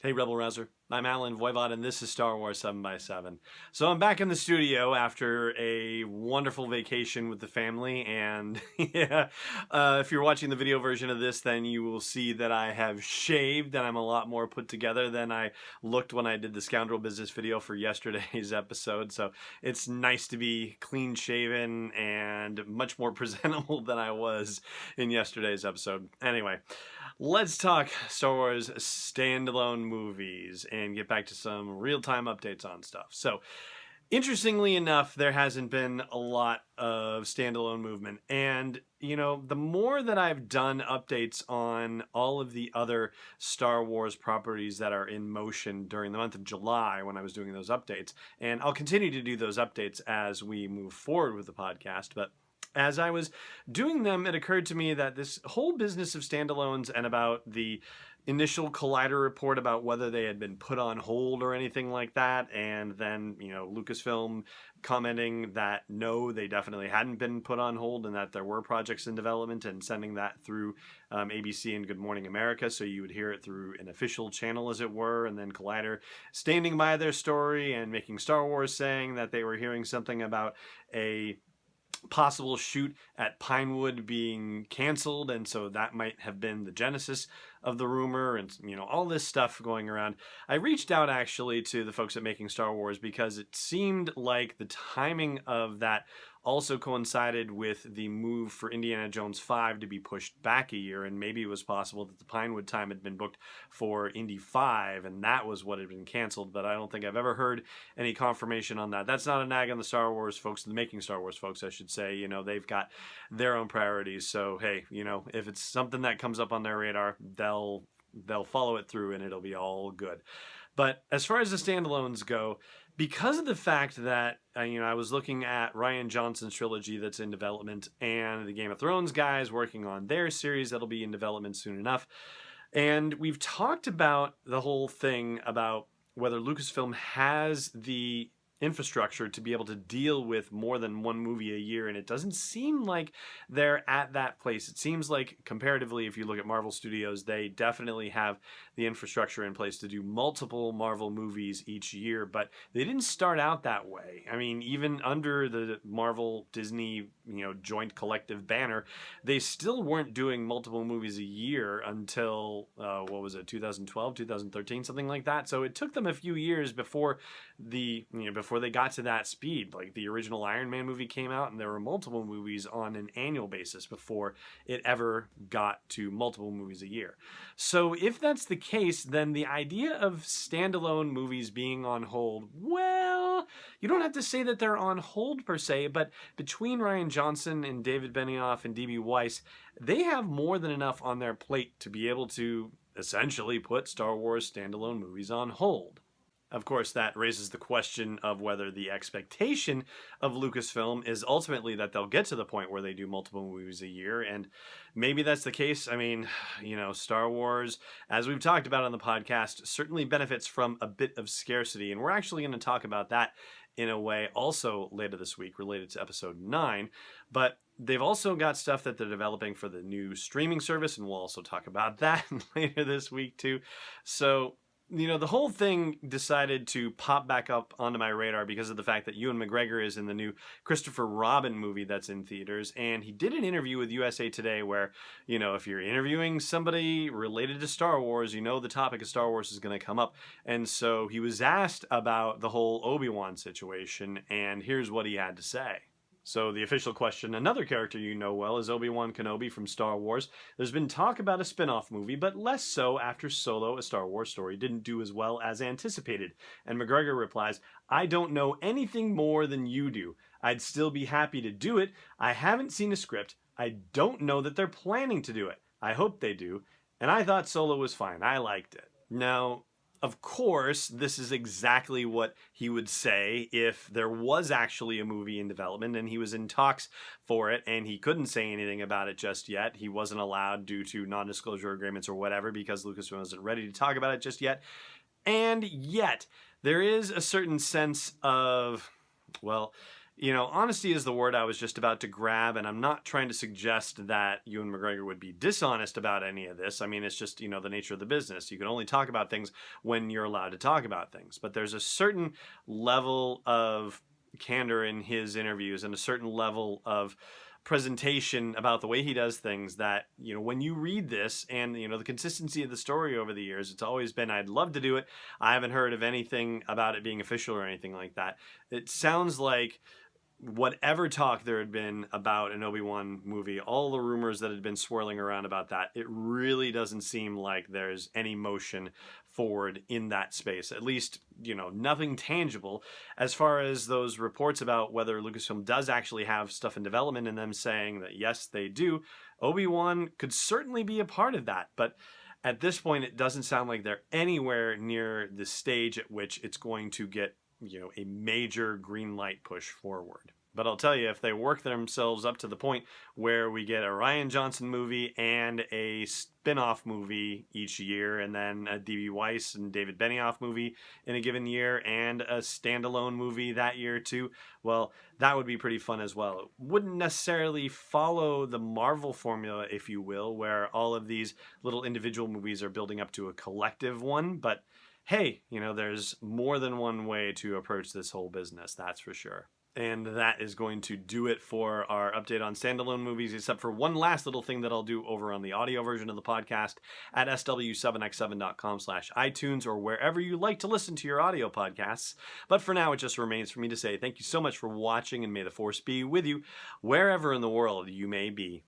Hey, Rebel Rouser. I'm Alan Voivod, and this is Star Wars 7x7. So I'm back in the studio after a wonderful vacation with the family, and yeah, if you're watching the video version of this, then you will see that I have shaved, and I'm a lot more put together than I looked when I did the Scoundrel Business video for yesterday's episode. So it's nice to be clean-shaven and much more presentable than I was in yesterday's episode. Anyway, let's talk Star Wars standalone movies and get back to some real-time updates on stuff. So, interestingly enough, there hasn't been a lot of standalone movement. And, you know, the more that I've done updates on all of the other Star Wars properties that are in motion during the month of July when I was doing those updates, and I'll continue to do those updates as we move forward with the podcast, but as I was doing them, it occurred to me that this whole business of standalones and about the initial Collider report about whether they had been put on hold or anything like that, and then, you know, Lucasfilm commenting that no, they definitely hadn't been put on hold and that there were projects in development, and sending that through ABC and Good Morning America, so you would hear it through an official channel, as it were, and then Collider standing by their story and making Star Wars saying that they were hearing something about a possible shoot at Pinewood being canceled, and so that might have been the genesis of the rumor, and, you know, all this stuff going around. I reached out actually to the folks at Making Star Wars because it seemed like the timing of that also coincided with the move for Indiana Jones 5 to be pushed back a year, and maybe it was possible that the Pinewood time had been booked for Indy 5, and that was what had been canceled, but I don't think I've ever heard any confirmation on that. That's not a nag on the Star Wars folks, the Making Star Wars folks, I should say. You know, they've got their own priorities, so hey, you know, if it's something that comes up on their radar, they'll follow it through and it'll be all good. But as far as the standalones go, because of the fact that, you know, I was looking at Rian Johnson's trilogy that's in development, and the Game of Thrones guys working on their series that'll be in development soon enough, and we've talked about the whole thing about whether Lucasfilm has the infrastructure to be able to deal with more than one movie a year, and it doesn't seem like they're at that place. It seems like, comparatively, if you look at Marvel Studios, they definitely have the infrastructure in place to do multiple Marvel movies each year, but they didn't start out that way. I mean, even under the Marvel-Disney, you know, joint collective banner, they still weren't doing multiple movies a year until, what was it, 2012, 2013, something like that. So it took them a few years before before they got to that speed. Like, the original Iron Man movie came out, and there were multiple movies on an annual basis before it ever got to multiple movies a year. So if that's the case, then the idea of standalone movies being on hold, well, you don't have to say that they're on hold per se, but between Rian Johnson and David Benioff and D.B. Weiss, they have more than enough on their plate to be able to essentially put Star Wars standalone movies on hold. Of course, that raises the question of whether the expectation of Lucasfilm is ultimately that they'll get to the point where they do multiple movies a year, and maybe that's the case. I mean, you know, Star Wars, as we've talked about on the podcast, certainly benefits from a bit of scarcity, and we're actually going to talk about that in a way also later this week related to episode 9, but they've also got stuff that they're developing for the new streaming service, and we'll also talk about that later this week too. So, you know, the whole thing decided to pop back up onto my radar because of the fact that Ewan McGregor is in the new Christopher Robin movie that's in theaters, and he did an interview with USA Today where, you know, if you're interviewing somebody related to Star Wars, you know the topic of Star Wars is going to come up, and so he was asked about the whole Obi-Wan situation, and here's what he had to say. So the official question, another character you know well, is Obi-Wan Kenobi from Star Wars. There's been talk about a spin-off movie, but less so after Solo, a Star Wars story, didn't do as well as anticipated. And McGregor replies, "I don't know anything more than you do. I'd still be happy to do it. I haven't seen a script. I don't know that they're planning to do it. I hope they do. And I thought Solo was fine. I liked it." Now, of course, this is exactly what he would say if there was actually a movie in development and he was in talks for it and he couldn't say anything about it just yet. He wasn't allowed due to non-disclosure agreements or whatever because Lucasfilm wasn't ready to talk about it just yet. And yet, there is a certain sense of, well, You know, honesty is the word I was just about to grab, and I'm not trying to suggest that Ewan McGregor would be dishonest about any of this. I mean, it's just, the nature of the business. You can only talk about things when you're allowed to talk about things. But there's a certain level of candor in his interviews and a certain level of presentation about the way he does things that, when you read this and, the consistency of the story over the years, it's always been, I'd love to do it. I haven't heard of anything about it being official or anything like that. It sounds like whatever talk there had been about an Obi-Wan movie, all the rumors that had been swirling around about that, it really doesn't seem like there's any motion forward in that space. At least, nothing tangible. As far as those reports about whether Lucasfilm does actually have stuff in development and them saying that yes, they do, Obi-Wan could certainly be a part of that. But at this point, it doesn't sound like they're anywhere near the stage at which it's going to get a major green light push forward. But I'll tell you, if they work themselves up to the point where we get a Rian Johnson movie and a spin-off movie each year, and then a D.B. Weiss and David Benioff movie in a given year, and a standalone movie that year too, well, that would be pretty fun as well. It wouldn't necessarily follow the Marvel formula, if you will, where all of these little individual movies are building up to a collective one, but hey, there's more than one way to approach this whole business, that's for sure. And that is going to do it for our update on standalone movies, except for one last little thing that I'll do over on the audio version of the podcast at sw7x7.com/iTunes or wherever you like to listen to your audio podcasts. But for now, it just remains for me to say thank you so much for watching, and may the Force be with you wherever in the world you may be.